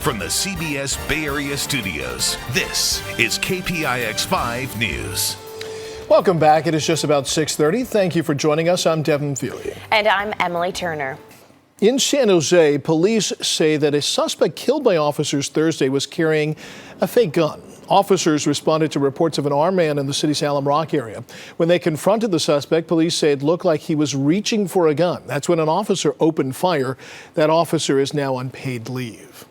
From the CBS Bay Area studios, this is KPIX 5 News. Welcome back. It is just about 6:30. Thank you for joining us. I'm Devin, Fehely. And I'm Emily Turner. In San Jose, police say that a suspect killed by officers Thursday was carrying a fake gun. Officers responded to reports of an armed man in the city's Alum Rock area. When they confronted the suspect, police say it looked like he was reaching for a gun. That's when an officer opened fire. That officer is now on paid leave.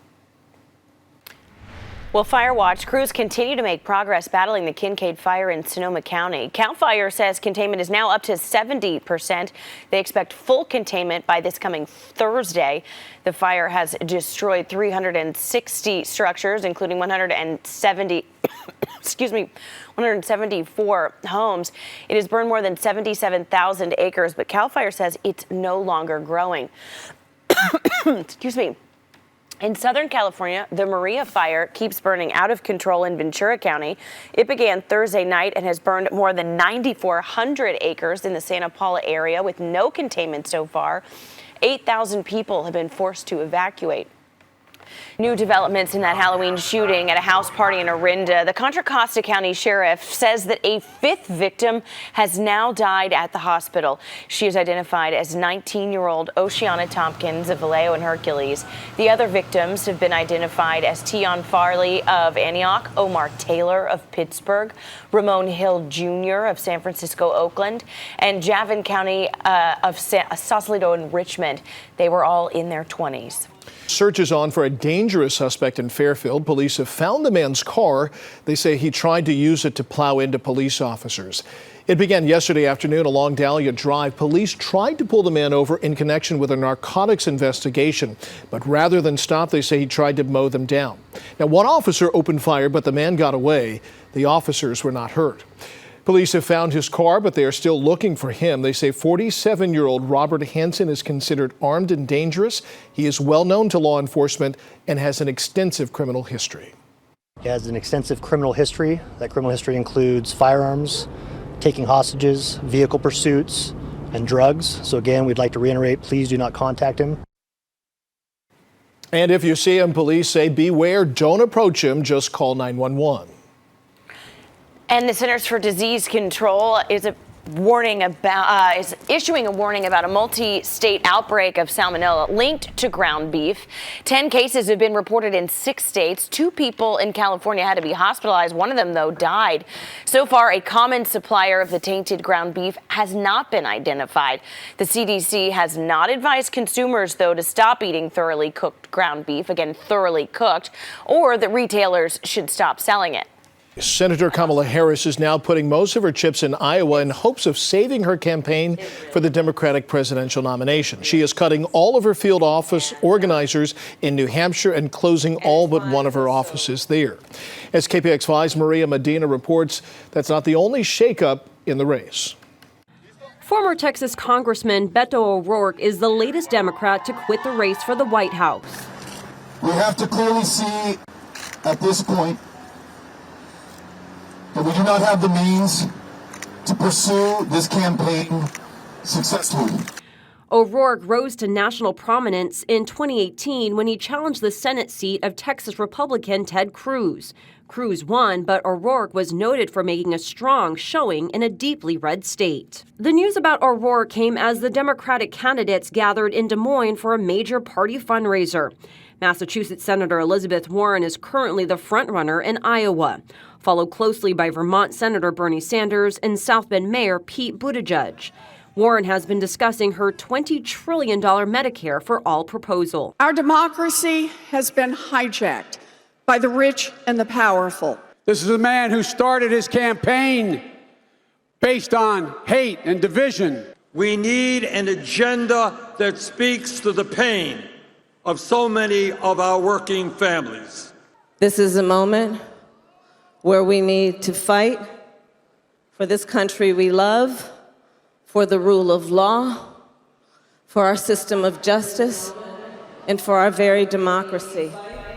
Well, Fire Watch crews continue to make progress battling the Kincaid fire in Sonoma County. CAL FIRE says containment is now up to 70%. They expect full containment by this coming Thursday. The fire has destroyed 360 structures, including 174 homes. It has burned more than 77,000 acres, but CAL FIRE says it's no longer growing. Excuse me. In Southern California, the Maria fire keeps burning out of control in Ventura County. It began Thursday night and has burned more than 9,400 acres in the Santa Paula area with no containment so far. 8,000 people have been forced to evacuate. New developments in that Halloween shooting at a house party in Orinda. The Contra Costa County Sheriff says that a fifth victim has now died at the hospital. She is identified as 19-year-old Oceana Tompkins of Vallejo and Hercules. The other victims have been identified as Tion Farley of Antioch, Omar Taylor of Pittsburgh, Ramon Hill Jr. of San Francisco, Oakland, and Javin County of Sausalito and Richmond. They were all in their 20s. Search is on for a dangerous suspect in Fairfield. Police have found the man's car. They say he tried to use it to plow into police officers. It began yesterday afternoon along Dahlia Drive. Police tried to pull the man over in connection with a narcotics investigation, but rather than stop, they say he tried to mow them down. Now, one officer opened fire, but the man got away. The officers were not hurt. Police have found his car, but they are still looking for him. They say 47-year-old Robert Hansen is considered armed and dangerous. He is well known to law enforcement and has an extensive criminal history. He has an extensive criminal history. That criminal history includes firearms, taking hostages, vehicle pursuits, and drugs. So again, we'd like to reiterate, please do not contact him. And if you see him, police say beware, don't approach him, just call 911. And the Centers for Disease Control is issuing a warning about a multi-state outbreak of salmonella linked to ground beef. 10 cases have been reported in 6 states. 2 people in California had to be hospitalized. One of them, though, died. So far, a common supplier of the tainted ground beef has not been identified. The CDC has not advised consumers, though, to stop eating thoroughly cooked ground beef, again, thoroughly cooked, or that retailers should stop selling it. Senator Kamala Harris is now putting most of her chips in Iowa in hopes of saving her campaign for the Democratic presidential nomination. She is cutting all of her field office organizers in New Hampshire and closing all but one of her offices there. As KPIX 5's Maria Medina reports, that's not the only shakeup in the race. Former Texas Congressman Beto O'Rourke is the latest Democrat to quit the race for the White House. We have to clearly see at this point that we do not have the means to pursue this campaign successfully. O'Rourke rose to national prominence in 2018 when he challenged the Senate seat of Texas Republican Ted Cruz. Cruz won, but O'Rourke was noted for making a strong showing in a deeply red state. The news about O'Rourke came as the Democratic candidates gathered in Des Moines for a major party fundraiser. Massachusetts Senator Elizabeth Warren is currently the frontrunner in Iowa, followed closely by Vermont Senator Bernie Sanders and South Bend Mayor Pete Buttigieg. Warren has been discussing her $20 trillion Medicare for All proposal. Our democracy has been hijacked by the rich and the powerful. This is a man who started his campaign based on hate and division. We need an agenda that speaks to the pain of so many of our working families. This is a moment where we need to fight for this country we love, for the rule of law, for our system of justice, and for our very democracy.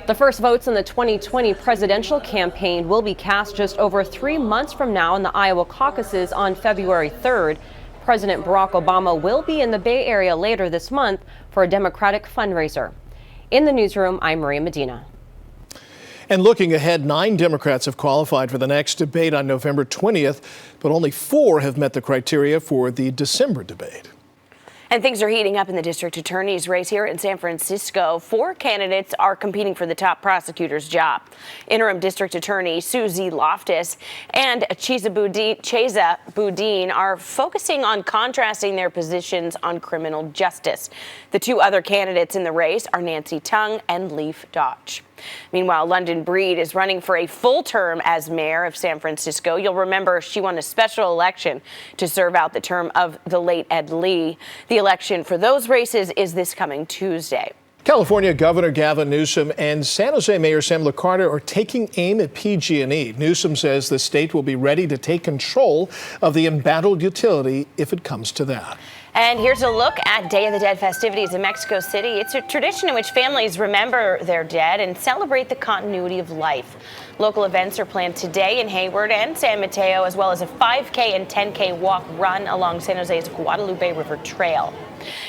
The first votes in the 2020 presidential campaign will be cast just over 3 months from now in the Iowa caucuses on February 3rd. President Barack Obama will be in the Bay Area later this month for a Democratic fundraiser. In the newsroom, I'm Maria Medina. And looking ahead, 9 Democrats have qualified for the next debate on November 20th, but only 4 have met the criteria for the December debate. And things are heating up in the district attorney's race here in San Francisco. 4 candidates are competing for the top prosecutor's job. Interim District Attorney Susie Loftus and Chesa Boudin are focusing on contrasting their positions on criminal justice. The 2 other candidates in the race are Nancy Tung and Leif Dodge. Meanwhile, London Breed is running for a full term as mayor of San Francisco. You'll remember she won a special election to serve out the term of the late Ed Lee. The election for those races is this coming Tuesday. California Governor Gavin Newsom and San Jose Mayor Sam LaCarta are taking aim at PG&E. Newsom says the state will be ready to take control of the embattled utility if it comes to that. And here's a look at Day of the Dead festivities in Mexico City. It's a tradition in which families remember their dead and celebrate the continuity of life. Local events are planned today in Hayward and San Mateo, as well as a 5K and 10K walk run along San Jose's Guadalupe River Trail.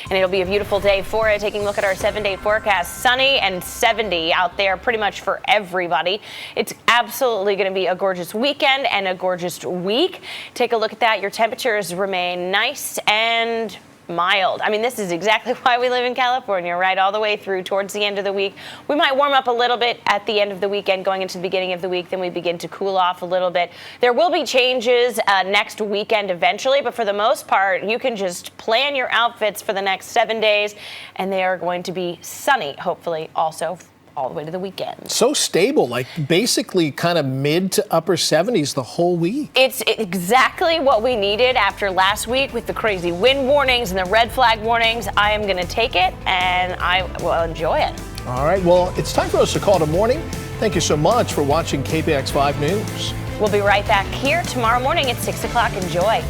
And it'll be a beautiful day for it. Taking a look at our 7-day forecast, sunny and 70 out there pretty much for everybody. It's absolutely going to be a gorgeous weekend and a gorgeous week. Take a look at that. Your temperatures remain nice and mild. I mean, this is exactly why we live in California, right? All the way through towards the end of the week. We might warm up a little bit at the end of the weekend, going into the beginning of the week. Then we begin to cool off a little bit. There will be changes next weekend eventually, but for the most part, you can just plan your outfits for the next 7 days, and they are going to be sunny, hopefully, also all the way to the weekend. So stable, like basically kind of mid to upper 70s the whole week. It's exactly what we needed after last week with the crazy wind warnings and the red flag warnings. I am going to take it and I will enjoy it. All right, well, it's time for us to call it a morning. Thank you so much for watching KPIX 5 News. We'll be right back here tomorrow morning at 6 o'clock. Enjoy.